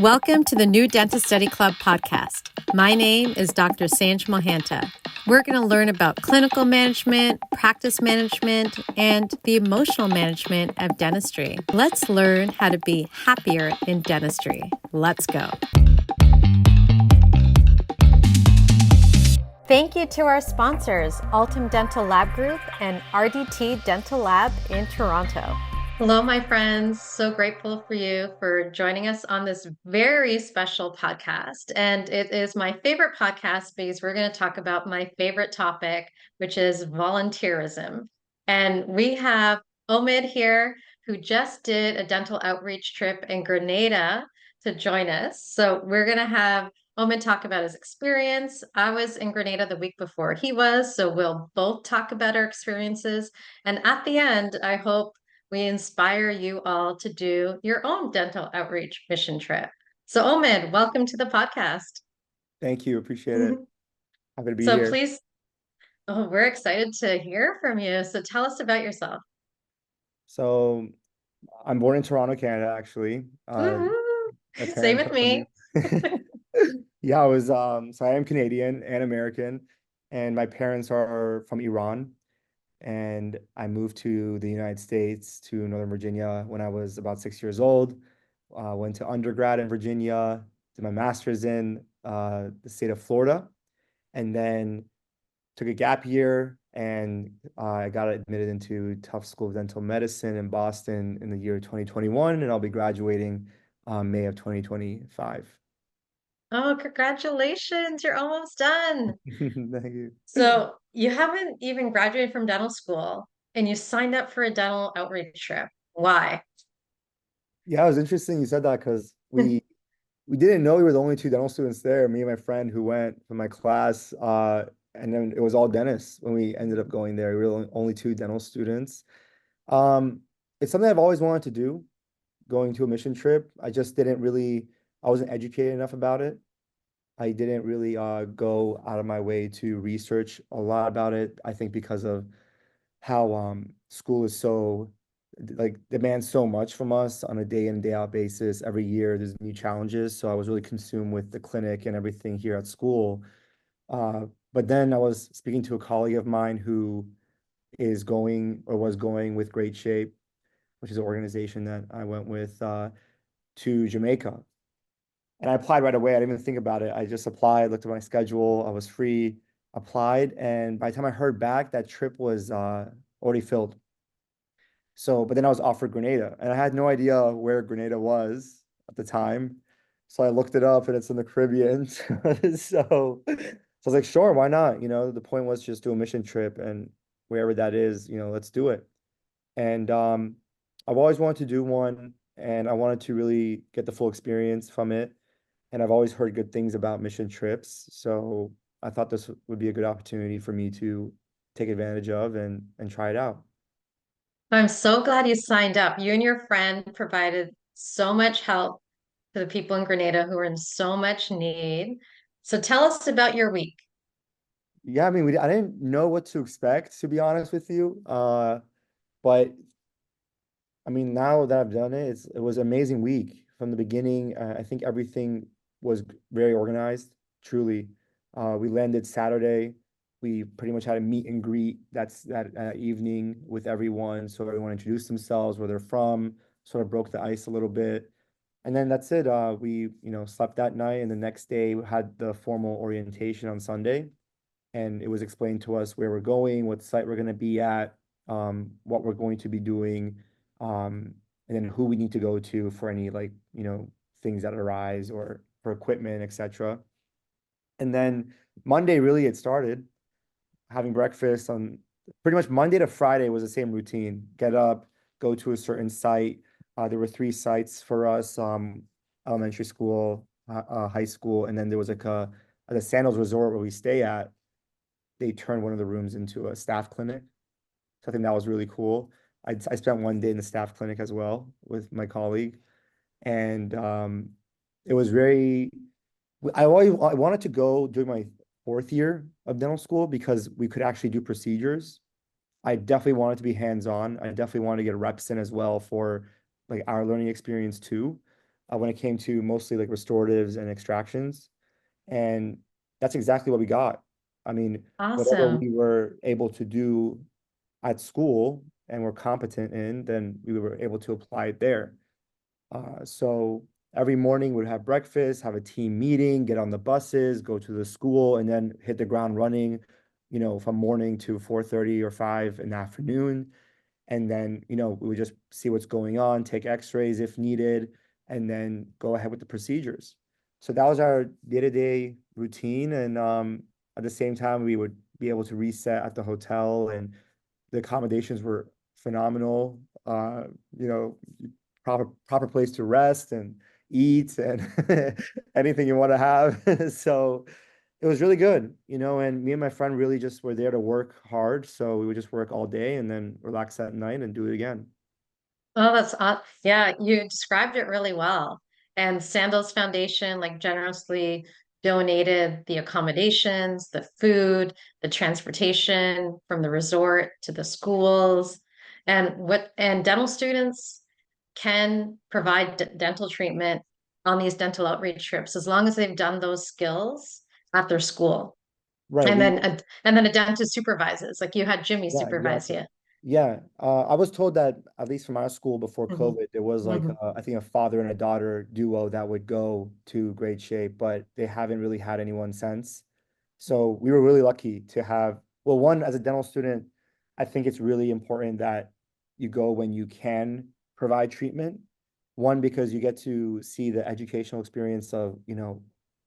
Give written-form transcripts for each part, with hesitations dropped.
Welcome to the New Dentist Study Club podcast. My name is Dr. Sanj Mohanta. We're going to learn about clinical management, practice management, and the emotional management of dentistry. Let's learn how to be happier in dentistry. Let's go. Thank you to our sponsors, Altum Dental Lab Group and RDT Dental Lab in Toronto. Hello, my friends. So grateful for you for joining us on this very special podcast. And it is my favorite podcast because we're going to talk about my favorite topic, which is volunteerism. And we have Omid here, who just did a dental outreach trip in Grenada to join us. So we're going to have Omid talk about his experience. I was in Grenada the week before he was, so we'll both talk about our experiences. And at the end, I hope we inspire you all to do your own dental outreach mission trip. So Omid, welcome to the podcast. Thank you. Appreciate it. Happy to be So here. please, we're excited to hear from you. So tell us about yourself. So I'm born in Toronto, Canada, actually. My Same parents with are from me. the Yeah, so I am Canadian and American, and my parents are from Iran. And I moved to the United States to Northern Virginia when I was about 6 years old. Went to undergrad in Virginia, did my master's in the state of Florida, and then took a gap year and I got admitted into Tufts School of Dental Medicine in Boston in the year 2021, and I'll be graduating May of 2025. Oh, congratulations. You're almost done. Thank you. So you haven't even graduated from dental school and you signed up for a dental outreach trip. Why? Yeah, it was interesting you said that because we didn't know we were the only two dental students there, me and my friend who went from my class. And then it was all dentists when we ended up going there. We were only two dental students. Um, it's something I've always wanted to do, going to a mission trip. I wasn't educated enough about it. I didn't really go out of my way to research a lot about it. I think because of how school is so like demands so much from us on a day in and day out basis. Every year there's new challenges. So I was really consumed with the clinic and everything here at school. But then I was speaking to a colleague of mine who is going or was going with Great Shape, which is an organization that I went with to Jamaica. And I applied right away. I didn't even think about it. I just applied, looked at my schedule. I was free, applied. And by the time I heard back, that trip was already filled. So, but then I was offered Grenada, and I had no idea where Grenada was at the time. So I looked it up, and it's in the Caribbean. So I was like, sure, why not? The point was just do a mission trip, and wherever that is, let's do it. And I've always wanted to do one, and I wanted to really get the full experience from it. And I've always heard good things about mission trips, so I thought this would be a good opportunity for me to take advantage of and try it out. I'm so glad you signed up. You and your friend provided so much help to the people in Grenada who are in so much need. So tell us about your week. Yeah, I mean, I didn't know what to expect, to be honest with you. But I mean, now that I've done it, it was an amazing week from the beginning. I think everything was very organized, truly. We landed Saturday. We pretty much had a meet and greet that evening with everyone. So everyone introduced themselves, where they're from, sort of broke the ice a little bit. And then that's it. We, slept that night, and the next day we had the formal orientation on Sunday, and it was explained to us where we're going, what site we're going to be at, what we're going to be doing, and then who we need to go to for any things that arise or for equipment, etc. And then Monday really it started having breakfast on pretty much Monday to Friday was the same routine. Get up, go to a certain site. There were three sites for us, elementary school, high school, and then there was like at the Sandals Resort where we stay at, they turned one of the rooms into a staff clinic. So I think that was really cool. I spent one day in the staff clinic as well with my colleague, and it was I wanted to go during my fourth year of dental school because we could actually do procedures. I definitely wanted to be hands-on. I definitely wanted to get reps in as well for like our learning experience too. when it came to mostly like restoratives and extractions. And that's exactly what we got. I mean, whatever Awesome. we were able to do at school and were competent in, then we were able to apply it there. So every morning we'd have breakfast, have a team meeting, get on the buses, go to the school, and then hit the ground running, from morning to 4:30 or 5 in the afternoon. And then, we would just see what's going on, take x-rays if needed, and then go ahead with the procedures. So that was our day-to-day routine. And at the same time, we would be able to reset at the hotel, and the accommodations were phenomenal. You know, proper place to rest and eat and anything you want to have. So it was really good, and me and my friend really just were there to work hard. So we would just work all day and then relax at night and do it again. Oh, yeah, you described it really well. And Sandals Foundation like generously donated the accommodations, the food, the transportation from the resort to the schools. And dental students can provide dental treatment on these dental outreach trips as long as they've done those skills at their school. Right. And then a dentist supervises, like you had Jimmy Yeah, supervise exactly. you. Yeah, I was told that at least from our school before Mhm, COVID, there was like mhm. I think a father and a daughter duo that would go to Great Shape, but they haven't really had anyone since. So we were really lucky to have, well, one, as a dental student, I think it's really important that you go when you can provide treatment. One, because you get to see the educational experience of,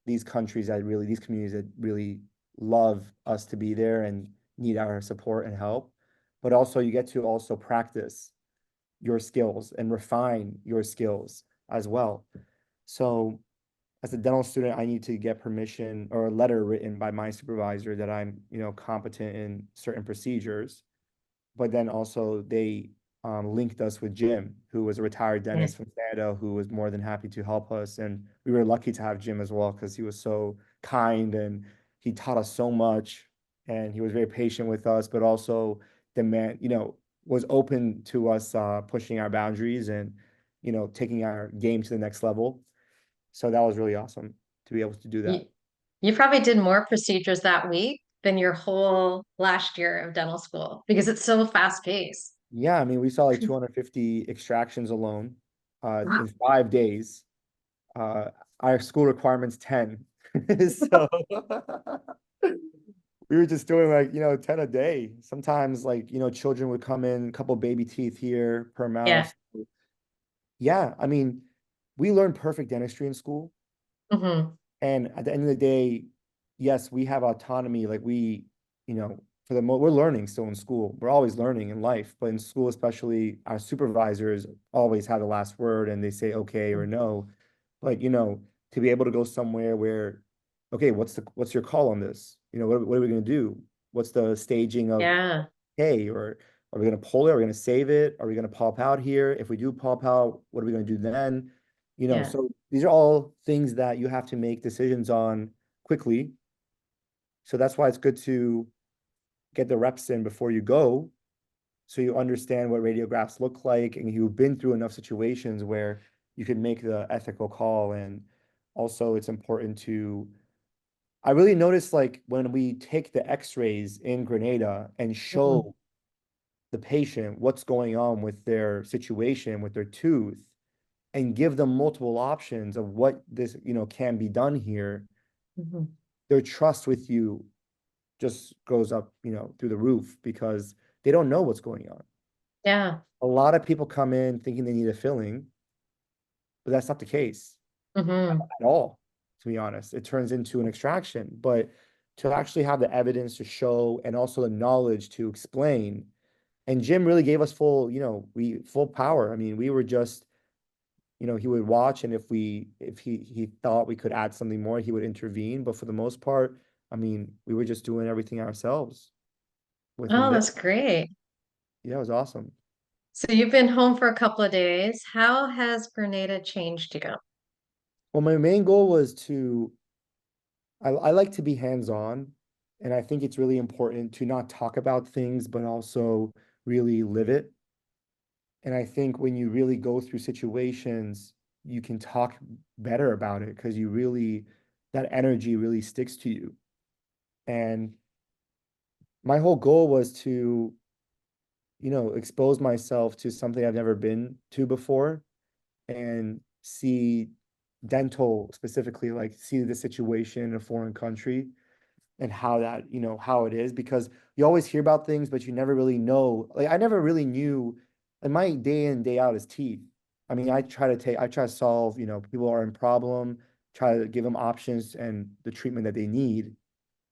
these communities that really love us to be there and need our support and help. But also you get to also practice your skills and refine your skills as well. So as a dental student, I need to get permission or a letter written by my supervisor that I'm, competent in certain procedures. But then also they linked us with Jim, who was a retired Yeah. dentist from Canada, who was more than happy to help us. And we were lucky to have Jim as well because he was so kind and he taught us so much. And he was very patient with us, but also was open to us pushing our boundaries and, taking our game to the next level. So that was really awesome to be able to do that. You, you probably did more procedures that week than your whole last year of dental school because it's so fast paced. Yeah, I mean, we saw like 250 extractions alone Wow. in 5 days. Uh, our school requirement's 10. So we were just doing like, 10 a day. Sometimes like, children would come in, a couple baby teeth here per Yeah. mouth. Yeah, I mean, we learned perfect dentistry in school. Hmm. And at the end of the day, yes, we have autonomy. Like we're learning still in school. We're always learning in life, but in school, especially, our supervisors always have the last word and they say okay or no. But to be able to go somewhere where, okay, what's your call on this? What are we gonna do? What's the staging of Yeah. hey, or are we gonna pull it? Are we gonna save it? Are we gonna pop out here? If we do pop out, what are we gonna do then? Yeah. So these are all things that you have to make decisions on quickly. So that's why it's good to get the reps in before you go, so you understand what radiographs look like and you've been through enough situations where you can make the ethical call. And also it's important to, I really noticed like when we take the x-rays in Grenada and Mhm. show the patient what's going on with their situation, with their tooth, and give them multiple options of what this, can be done here, Mhm. their trust with you just goes up, through the roof because they don't know what's going on. Yeah. A lot of people come in thinking they need a filling, but that's not the case Hmm. at all, to be honest. It turns into an extraction, but to actually have the evidence to show and also the knowledge to explain. And Jim really gave us full power. I mean, we were just, he would watch, and if he thought we could add something more, he would intervene. But for the most part, I mean, we were just doing everything ourselves with him Oh, there. that's great. Yeah, it was awesome. So you've been home for a couple of days. How has Grenada changed you? Well, my main goal was I like to be hands-on, and I think it's really important to not talk about things, but also really live it. And I think when you really go through situations, you can talk better about it because you really, that energy really sticks to you. And my whole goal was to, expose myself to something I've never been to before and see dental specifically, like see the situation in a foreign country and how that, how it is, because you always hear about things, but you never really know. Like I never really knew, and my day in, day out is teeth. I mean, I try to solve, people are in problem, try to give them options and the treatment that they need.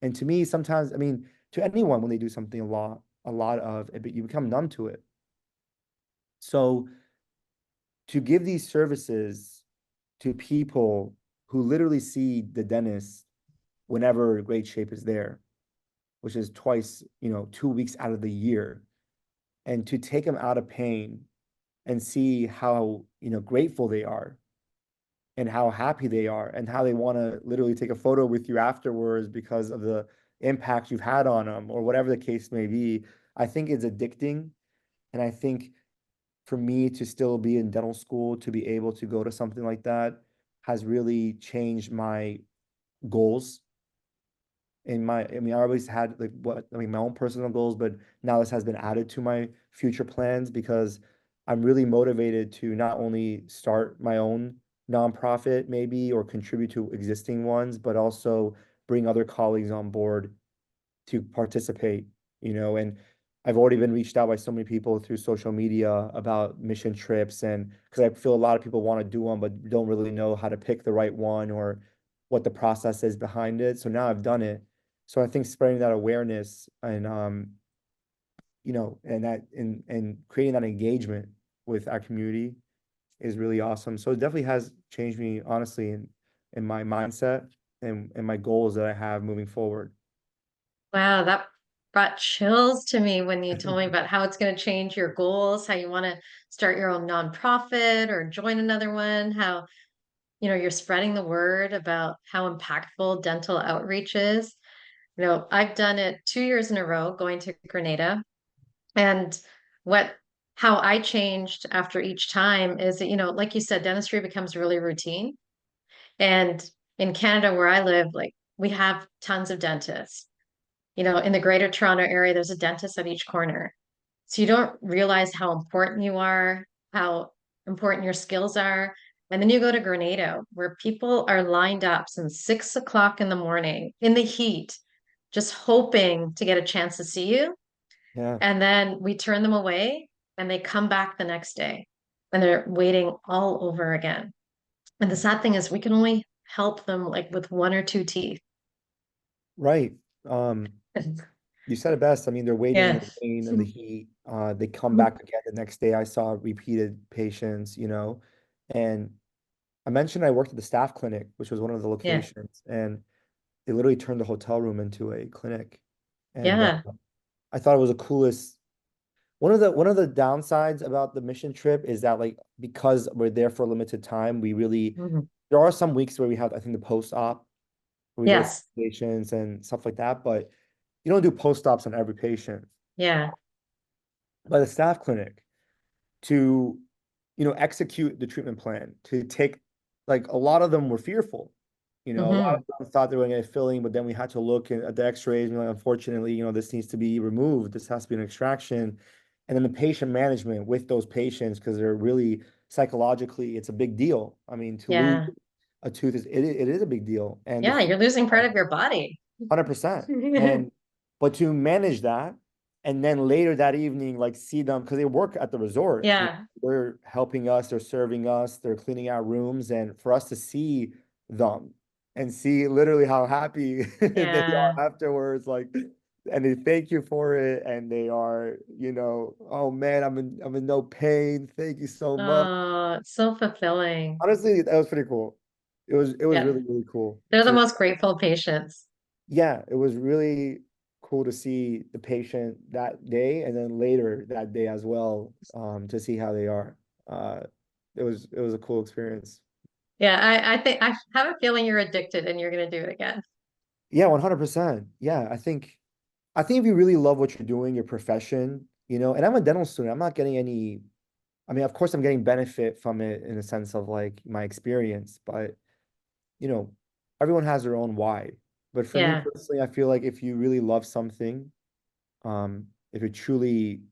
And to me, sometimes, I mean, to anyone when they do something a lot of it, but you become numb to it. So to give these services to people who literally see the dentist whenever great shape is there, which is twice, 2 weeks out of the year, and to take them out of pain and see how, grateful they are and how happy they are and how they want to literally take a photo with you afterwards because of the impact you've had on them or whatever the case may be, I think it's addicting. And I think for me to still be in dental school, to be able to go to something like that has really changed my goals I mean, I always had my own personal goals, but now this has been added to my future plans because I'm really motivated to not only start my own nonprofit maybe or contribute to existing ones, but also bring other colleagues on board to participate, and I've already been reached out by so many people through social media about mission trips, and because I feel a lot of people want to do them but don't really know how to pick the right one or what the process is behind it. So now I've done it. So I think spreading that awareness and and creating that engagement with our community is really awesome. So it definitely has changed me honestly in my mindset and my goals that I have moving forward. Wow, that brought chills to me when you told me about how it's going to change your goals, how you want to start your own nonprofit or join another one, how, you're spreading the word about how impactful dental outreach is. I've done it 2 years in a row going to Grenada. And what how I changed after each time is that, like you said, dentistry becomes really routine. And in Canada, where I live, like we have tons of dentists. In the greater Toronto area, there's a dentist at each corner. So you don't realize how important you are, how important your skills are. And then you go to Grenada, where people are lined up since 6 o'clock in the morning in the heat, just hoping to get a chance to see you. Yeah. And then we turn them away and they come back the next day and they're waiting all over again. And the sad thing is we can only help them like with one or two teeth. Right. You said it best. I mean, they're waiting in the Yes. rain and the heat. They come back again the next day. I saw repeated patients, and I mentioned I worked at the staff clinic, which was one of the Yeah. locations, and they literally turned the hotel room into a clinic. And Yeah. I thought it was the coolest. One of the downsides about the mission trip is that like because we're there for a limited time, we really Mhm. there are some weeks where we have I think the post-op where we go see Yes. patients and stuff like that, but you don't do post-ops on every patient. Yeah. By the staff clinic to, execute the treatment plan, to take, like a lot of them were fearful. A lot of Hmm. them thought they were going to get filling, but then we had to look at the x-rays and like, unfortunately, this needs to be removed. This has to be an extraction. And then the patient management with those patients, because they're really psychologically, it's a big deal. I mean, to lose Yeah. a tooth it is a big deal. And the Yeah. You're losing part of your body. 100%. And but to manage that and then later that evening, like see them because they work at the resort. Yeah. They're helping us, they're serving us, they're cleaning our rooms, and for us to see them and see literally how happy they Yeah. are afterwards, like and they thank you for it, and they are, oh man, I'm in no pain. Thank you so much. Oh, it's so fulfilling. Honestly, that was pretty cool. It was Yeah. really, really cool They're the to most grateful patients. yeah, it was really cool to see the patient that day and then later that day as well, to see how they are. Uh, it was a cool experience. Yeah. I think I have a feeling you're addicted and you're going to do it again. Yeah, 100%. Yeah, I think if you really love what you're doing, your profession, and I'm a dental student, I'm not getting any, I mean, of course, I'm getting benefit from it in the sense of like my experience, but you know, everyone has their own why. But for me Yeah. personally, I feel like if you really love something, if you're truly,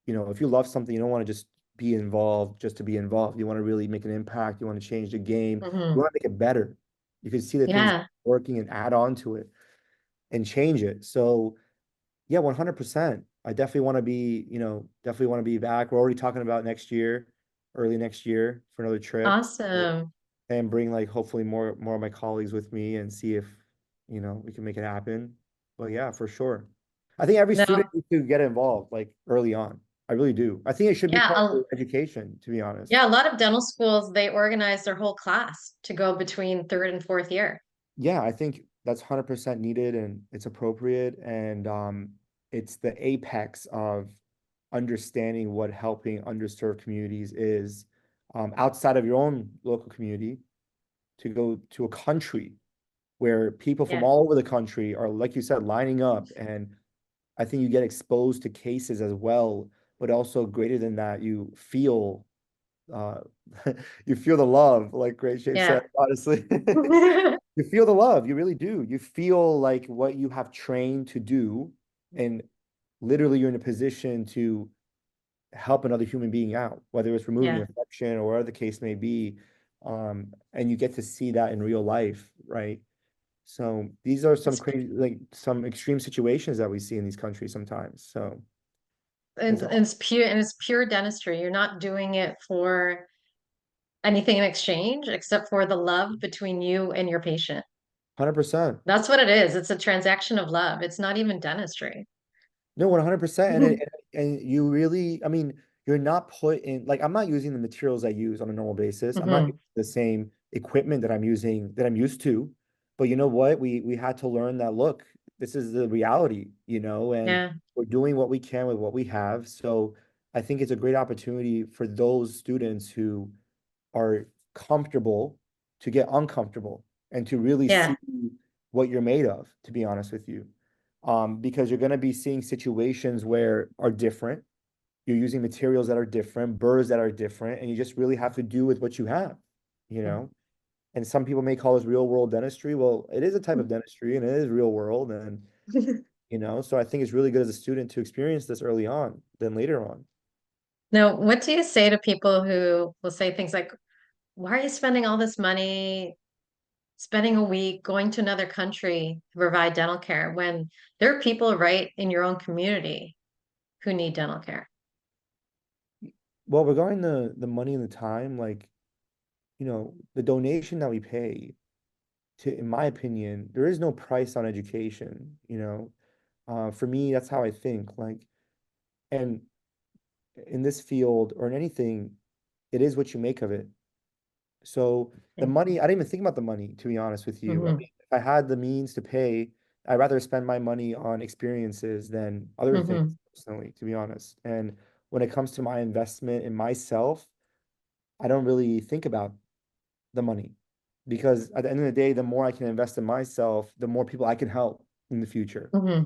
if you love something, you don't want to just be involved just to be involved. You want to really make an impact. You want to change the game. You Hmm. want to make it better. You can see the things Yeah. working and add on to it and change it. So yeah, 100%. I definitely want to be, definitely want to be back. We're already talking about next year, early next year for another trip Awesome. and bring like hopefully more of my colleagues with me and see if, we can make it happen. But yeah, for sure. I think every student No. needs to get involved like early on. I really do. I think it should be Yeah. part of education, to be honest. Yeah. A lot of dental schools, they organize their whole class to go between third and fourth year. Yeah, I think that's 100% needed and it's appropriate. And it's the apex of understanding what helping underserved communities is outside of your own local community to go to a country where people from Yeah. all over the country are, like you said, lining up. And I think you get exposed to cases as well, but also greater than that, you feel uh, you feel the love, like Great Shay said, Yeah. honestly. You feel the love, you really do. You feel like what you have trained to do, and literally you're in a position to help another human being out, whether it's removing Yeah. infection or whatever the case may be. And you get to see that in real life, right? So these are some It's crazy, like some extreme situations that we see in these countries sometimes. So and it's it's pure dentistry. You're not doing it for anything in exchange except for the love between you and your patient. 100%. That's what it is. It's a transaction of love. It's not even dentistry. No, 100%. And Hmm. and you really, I mean, you're not put in like I'm not using the materials I use on a normal basis. I'm not Hmm. using the same equipment that I'm used to. But you know what? We had to learn that look, this is the reality, and Yeah. we're doing what we can with what we have. So I think it's a great opportunity for those students who are comfortable to get uncomfortable and to really see Yeah. what you're made of, to be honest with you. Because you're going to be seeing situations where are different. You're using materials that are different, burrs that are different, and you just really have to do with what you have, you know? And some people may call this real world dentistry. Well, it is a type of dentistry and it is real world. And, so I think it's really good as a student to experience this early on than later on. Now, what do you say to people who will say things like, why are you spending all this money, spending a week going to another country to provide dental care when there are people right in your own community who need dental care? Well, regarding the money and the time, like, the donation that we pay to, in my opinion, there is no price on education. For me, that's how I think. Like, and in this field or in anything, it is what you make of it. So the Yeah. money, I didn't even think about the money, to be honest with you. I Hmm. mean, if I had the means to pay, I'd rather spend my money on experiences than other things, Hmm. personally, to be honest. And when it comes to my investment in myself, I don't really think about the money because at the end of the day, the more I can invest in myself, the more people I can help in the future. Hmm.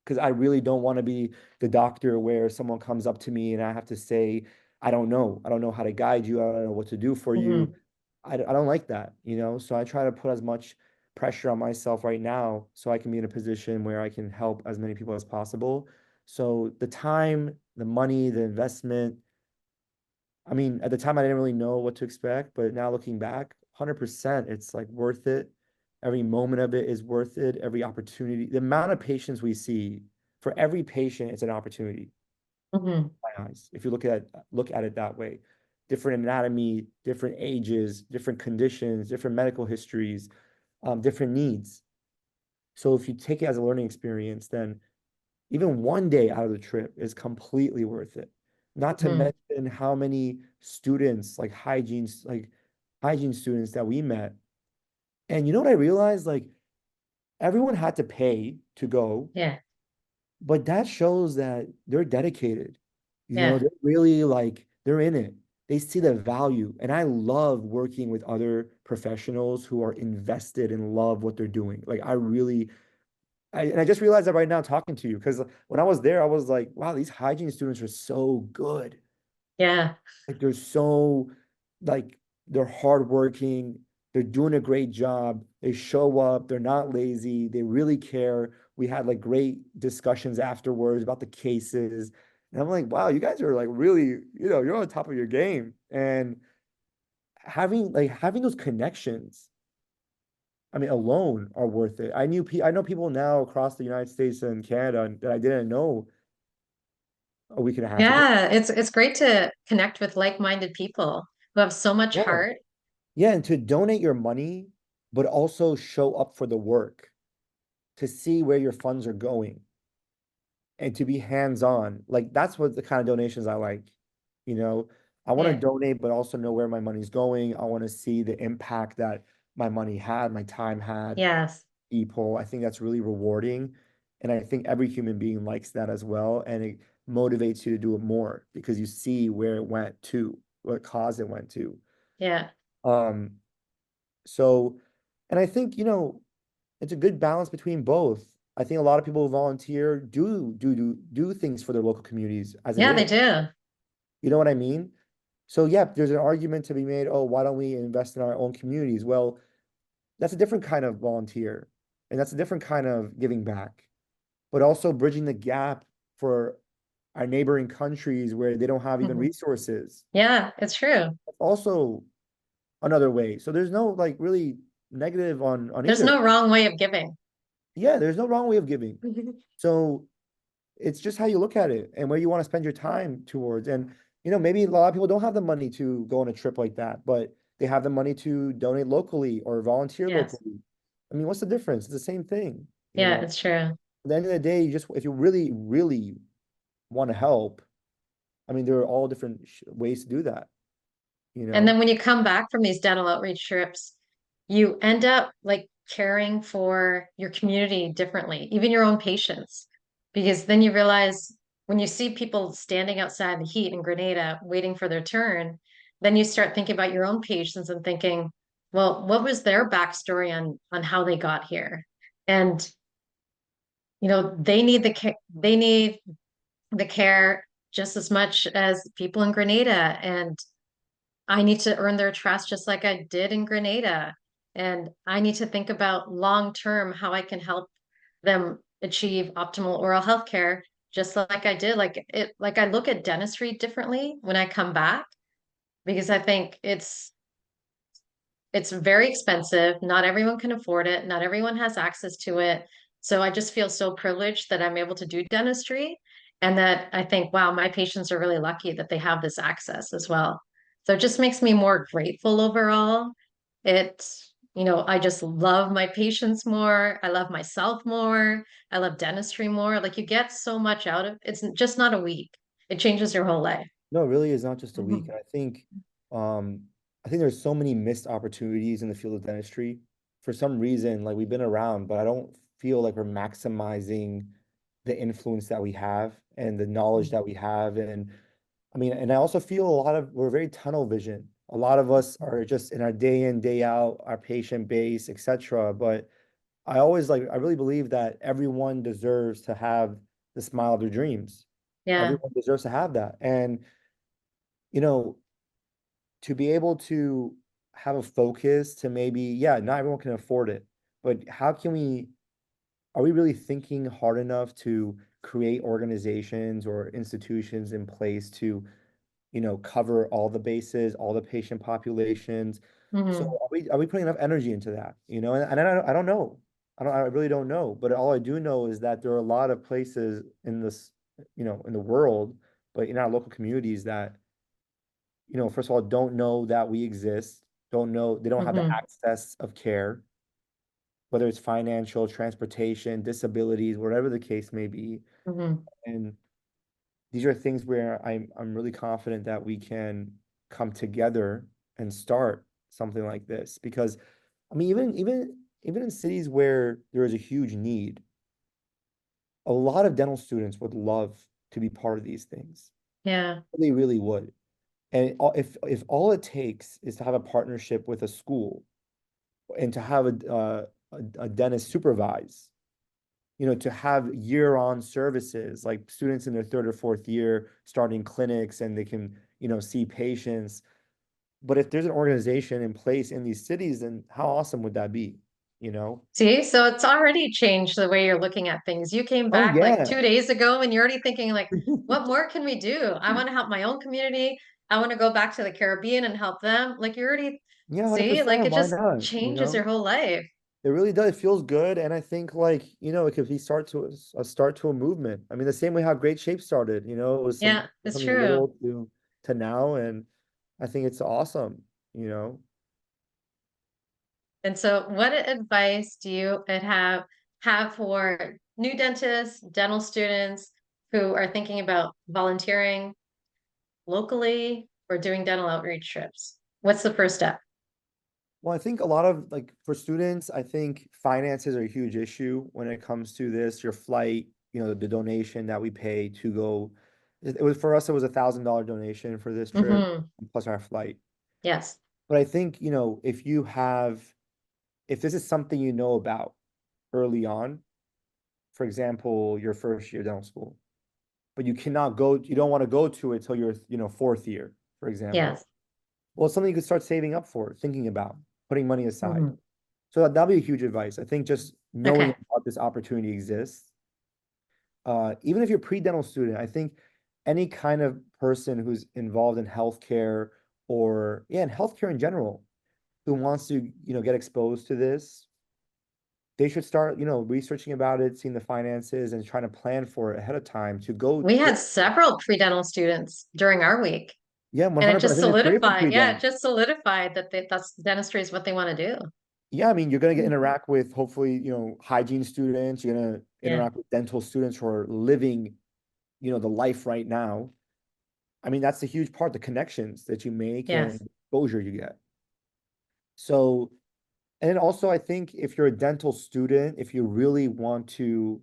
Because I really don't want to be the doctor where someone comes up to me and I have to say, I don't know. I don't know how to guide you. I don't know what to do for you. Hmm. I don't like that. So I try to put as much pressure on myself right now so I can be in a position where I can help as many people as possible. So the time, the money, the investment, I mean, at the time I didn't really know what to expect, but now looking back, 100%, it's like worth it. Every moment of it is worth it. Every opportunity, the amount of patients we see, for every patient, it's an opportunity, Hmm. in my eyes. If you look at it that way, different anatomy, different ages, different conditions, different medical histories, different needs. So if you take it as a learning experience, then even one day out of the trip is completely worth it. Not to Hmm. mention how many students, like hygiene students that we met. And you know what I realized? Like everyone had to pay to go, Yeah. but that shows that they're dedicated. Yeah. They're really like they're in it. They see the value. And I love working with other professionals who are invested and love what they're doing. Like I really and I just realized that right now talking to you because when I was there, I was like, wow, these hygiene students are so good. Yeah. Like they're so like they're hardworking, they're doing a great job, they show up, they're not lazy, they really care. We had like great discussions afterwards about the cases. And I'm like, wow, you guys are like really, you're on top of your game. And having those connections, I mean, alone are worth it. I know people now across the United States and Canada that I didn't know a week and a half ago. Yeah, it's great to connect with like-minded people who have so much Yeah. heart. Yeah, and to donate your money, but also show up for the work, to see where your funds are going, and to be hands-on. Like that's what the kind of donations I like. You know, I want to Yeah. donate, but also know where my money's going. I want to see the impact that my money had, my time had, Yes. people. I think that's really rewarding. And I think every human being likes that as well. And it motivates you to do it more because you see where it went to, what cause it went to. Yeah. Um, so, and I think, it's a good balance between both. I think a lot of people who volunteer do things for their local communities as it Yeah, they is. do. You know what I mean? So yeah, there's an argument to be made, oh, why don't we invest in our own communities? Well, that's a different kind of volunteer, and that's a different kind of giving back, but also bridging the gap for our neighboring countries where they don't have even Mhm. resources. Yeah, it's true. That's also another way. So there's no like really negative on There's either. no wrong way of giving. Yeah, there's no wrong way of giving. So it's just how you look at it and where you want to spend your time towards. And, maybe a lot of people don't have the money to go on a trip like that, but they have the money to donate locally or volunteer Yes. locally. I mean, what's the difference? It's the same thing, Yeah, it's true. At the end of the day, if you really, really want to help, I mean, there are all different ways to do that, you And know? then when you come back from these dental outreach trips, you end up like caring for your community differently, even your own patients. Because then you realize when you see people standing outside in the heat in Grenada waiting for their turn, then you start thinking about your own patients and thinking, well, what was their backstory on how they got here? And they need the care just as much as people in Grenada. And I need to earn their trust just like I did in Grenada. And I need to think about long term how I can help them achieve optimal oral health care, just like I did. Like I look at dentistry differently when I come back because I think it's very expensive. Not everyone can afford it. Not everyone has access to it. So I just feel so privileged that I'm able to do dentistry and that I think, wow, my patients are really lucky that they have this access as well. So it just makes me more grateful overall. I just love my patients more. I love myself more. I love dentistry more. Like you get so much out of it's just not a week. It changes your whole life. No, it really is not just a week. Mhm. And um, I think there's so many missed opportunities in the field of dentistry. For some reason, like we've been around, but I don't feel like we're maximizing the influence that we have and the knowledge that we have. And I mean, and I also feel we're very tunnel vision. A lot of us are just in our day in, day out, our patient base, etc. But I really believe that everyone deserves to have the smile of their dreams. Yeah. Everyone deserves to have that. And, you know, to be able to have a focus to maybe, yeah, not everyone can afford it, but are we really thinking hard enough to create organizations or institutions in place to, cover all the bases, all the patient populations? So Hmm. are we putting enough energy into that? And I don't know. I really don't know. But all I do know is that there are a lot of places in this, in the world, but in our local communities that first of all, don't know that we exist, don't know, they don't have the Hmm. access of care, whether it's financial, transportation, disabilities, whatever the case may be. Hmm. And these are things where I'm really confident that we can come together and start something like this. Because I mean, even in cities where there is a huge need, a lot of dental students would love to be part of these things. Yeah. They really would. And if all it takes is to have a partnership with a school and to have a dentist supervise, to have year-on services like students in their third or fourth year starting clinics and they can, see patients. But if there's an organization in place in these cities, then how awesome would that be? You know? See, so it's already changed the way you're looking at things. You came Oh back like yeah. 2 days ago and you're already thinking like, what more can we do? I want to help my own community. I want to go back to the Caribbean and help them. Like you already Yeah, see, like 100%. it Why just not? changes your whole life. It really does. It feels good. And I think like, it could be a start to a movement. I mean, the same way how Great Shape started, it was Yeah, it's something true. little to now. And I think it's awesome, you know. And so what advice do you have for new dentists, dental students who are thinking about volunteering locally or doing dental outreach trips? What's the first step? Well, I think a lot of like for students, I think finances are a huge issue when it comes to this. Your flight, the donation that we pay to go. It was for us, it was $1,000 donation for this trip Hmm. plus our flight. Yes. But I think, if this is something you know about early on, for example, your first year dental school, but you don't want to go to it till your, fourth year, for example. Yes. Well, it's something you could start saving up for, thinking about, putting money aside. Hmm. So that'd be a huge advice. I think just knowing Okay. about this opportunity exists. Even if you're a pre-dental student, I think any kind of person who's involved in healthcare or yeah, in healthcare in general, who wants to, get exposed to this, they should start, researching about it, seeing the finances and trying to plan for it ahead of time to We go. had several pre-dental students during our week, Yeah, and it 100%. I just think it's great for solidified. Yeah, it pre-dental. just solidified that that's dentistry is what they want to do. Yeah, I mean, you're going to get interact with hopefully, hygiene students. You're going to Yeah. interact with dental students who are living, the life right now. I mean, that's a huge part, the connections that you make and Yes. exposure you get. So, and then also, I think if you're a dental student, if you really want to,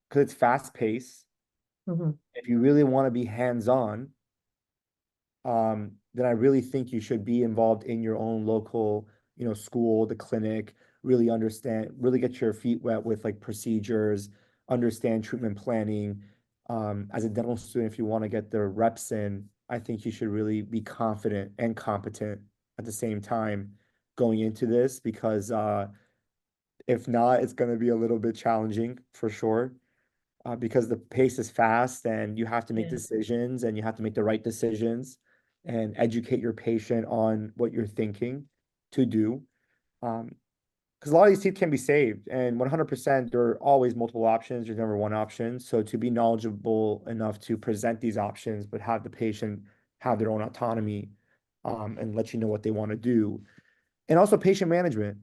because it's fast paced, Hmm. if you really want to be hands-on, then I really think you should be involved in your own local, school, the clinic, really get your feet wet with like procedures, understand treatment planning. As a dental student, if you want to get the reps in, I think you should really be confident and competent at the same time going into this because if not, it's going to be a little bit challenging for sure because the pace is fast and you have to make Yeah. decisions and you have to make the right decisions and educate your patient on what you're thinking to do. Because a lot of these teeth can be saved, and 100% there are always multiple options. There's never one option. So to be knowledgeable enough to present these options, but have the patient have their own autonomy, and let you know what they want to do. And also patient management.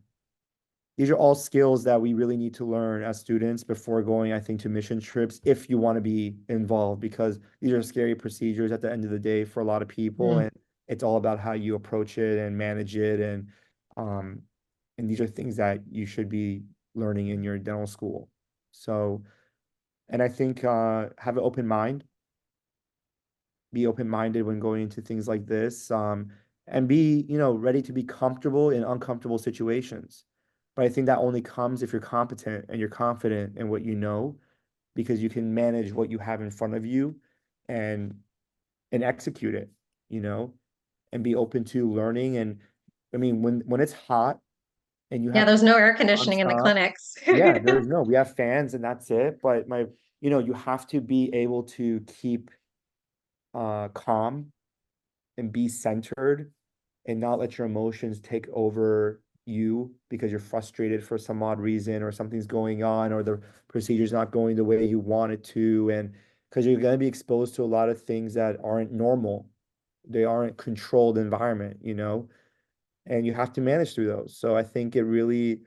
These are all skills that we really need to learn as students before going, I think, to mission trips if you want to be involved, because these are scary procedures at the end of the day for a lot of people, Mm. and it's all about how you approach it and manage it, um, and these are things that you should be learning in your dental school. So, and I think have an open mind, be open-minded when going into things like this, and be, ready to be comfortable in uncomfortable situations. But I think that only comes if you're competent and you're confident in what you know, because you can manage what you have in front of you and execute it, you know, and be open to learning. And I mean, when it's hot and you Yeah, have there's no air fans conditioning in the nonstop, clinics. yeah, there's no, we have fans and that's it. But you have to be able to keep calm and be centered and not let your emotions take over you because you're frustrated for some odd reason or something's going on or the procedure's not going the way you want it to. And because you're going to be exposed to a lot of things that aren't normal, they aren't controlled environment, and you have to manage through those. So I think it really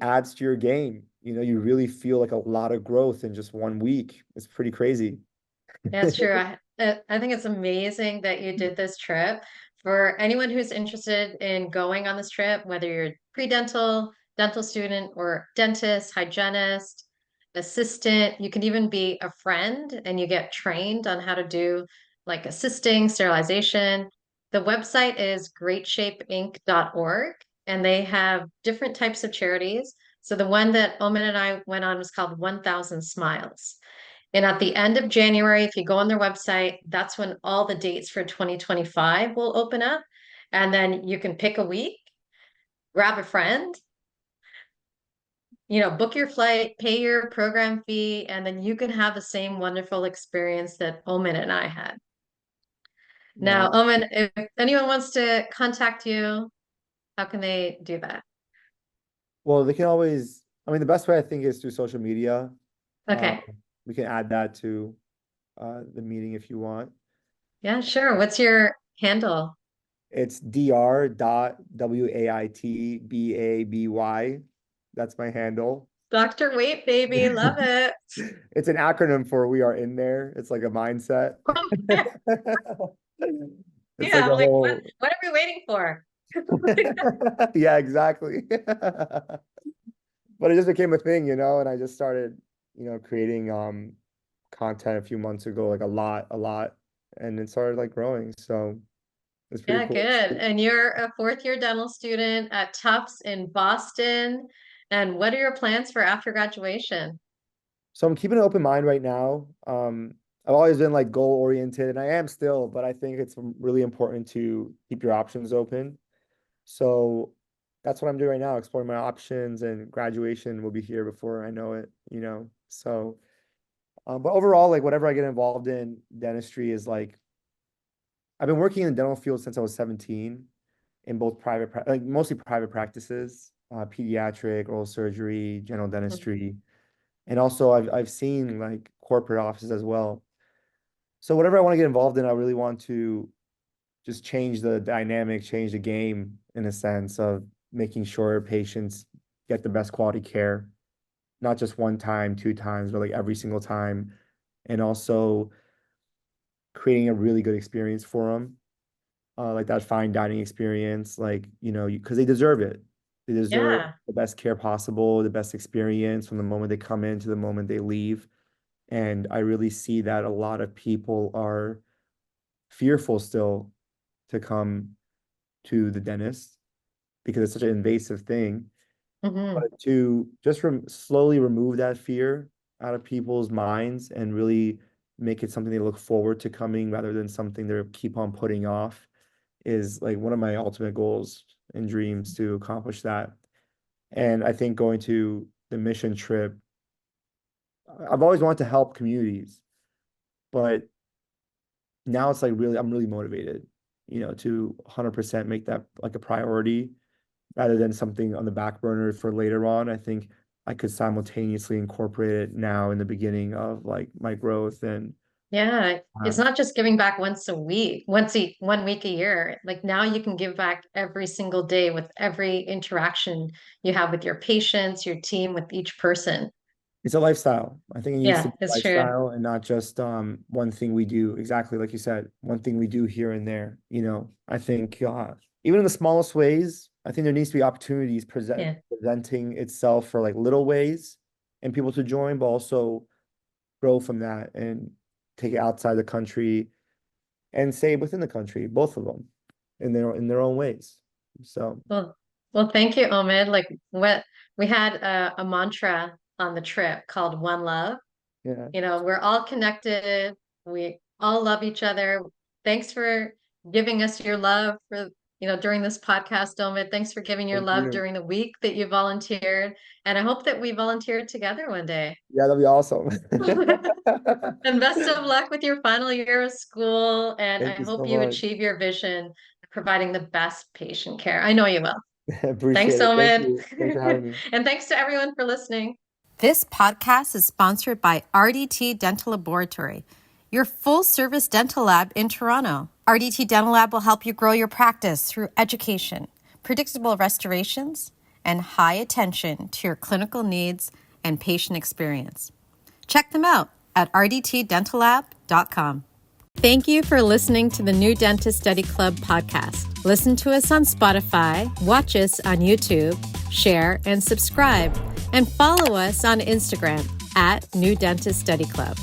adds to your game. You really feel like a lot of growth in just 1 week. It's pretty crazy. That's true. I think it's amazing that you did this trip. For anyone who's interested in going on this trip, whether you're pre-dental, dental student, or dentist, hygienist, assistant, you can even be a friend and you get trained on how to do like assisting, sterilization. The website is greatshapeinc.org and they have different types of charities. So the one that Omen and I went on was called 1000 Smiles. And at the end of January, if you go on their website, that's when all the dates for 2025 will open up. And then you can pick a week, grab a friend, book your flight, pay your program fee, and then you can have the same wonderful experience that Omen and I had. Yeah. Now, Omen, if anyone wants to contact you, how can they do that? Well, they can always, I mean, the best way I think is through social media. Uh, Okay. we can add that to the meeting if you want. Yeah, sure. What's your handle? It's dr.waitbaby. That's my handle. Dr. Wait, baby. Love it. It's an acronym for we are in there. It's like a mindset. It's Yeah, like I'm a like, whole what are we waiting for? yeah, exactly. But it just became a thing, and I just started, creating content a few months ago, like a lot, and it started like growing. So it's pretty Yeah, cool. good. And you're a fourth year dental student at Tufts in Boston. And what are your plans for after graduation? So I'm keeping an open mind right now. I've always been like goal oriented, and I am still, but I think it's really important to keep your options open. So that's what I'm doing right now, exploring my options, and graduation will be here before I know it. So, but overall, like whatever I get involved in, dentistry is like I've been working in the dental field since I was 17 in both like mostly private practices, pediatric, oral surgery, general dentistry. And also I've seen like corporate offices as well. So whatever I want to get involved in, I really want to just change the dynamic, change the game in a sense of making sure patients get the best quality care, not just one time, two times, but like every single time. And also creating a really good experience for them, like that fine dining experience, like, because they deserve it. They deserve Yeah. the best care possible, the best experience from the moment they come in to the moment they leave. And I really see that a lot of people are fearful still to come to the dentist because it's such an invasive thing. Hmm. But to just slowly remove that fear out of people's minds and really make it something they look forward to coming rather than something they keep on putting off is like one of my ultimate goals and dreams to accomplish that. And I think going to the mission trip, I've always wanted to help communities, but now it's like I'm really motivated, to 100% make that like a priority rather than something on the back burner for later on. I think I could simultaneously incorporate it now in the beginning of like my growth and Yeah. It's uh, not just giving back once a week, 1 week a year. Like now you can give back every single day with every interaction you have with your patients, your team, with each person. it's a lifestyle. I think it needs to Yeah, be a it's true. lifestyle and not just one thing we do. Exactly like you said, one thing we do here and there. I think even in the smallest ways, I think there needs to be opportunities Yeah. presenting itself for like little ways and people to join, but also grow from that and take it outside the country and stay within the country, both of them in their own ways. So Well, thank you, Omid. Like what we had a mantra on the trip called One Love. yeah, We're all connected. We all love each other. Thanks for giving us your love during this podcast, Omid. Thanks for giving your thank love you. during the week that you volunteered. And I hope that we volunteered together one day. Yeah, that'd be awesome. And best of luck with your final year of school. And I Thank you so hope you much. achieve your vision of providing the best patient care. I know you will. Thanks, Appreciate it. Thank Omid. you. Thanks for having me. And thanks to everyone for listening. This podcast is sponsored by RDT Dental Laboratory, your full service dental lab in Toronto. RDT Dental Lab will help you grow your practice through education, predictable restorations, and high attention to your clinical needs and patient experience. Check them out at rdtdentallab.com. Thank you for listening to the New Dentist Study Club podcast. Listen to us on Spotify, watch us on YouTube, share and subscribe, and follow us on Instagram at New Dentist Study Club.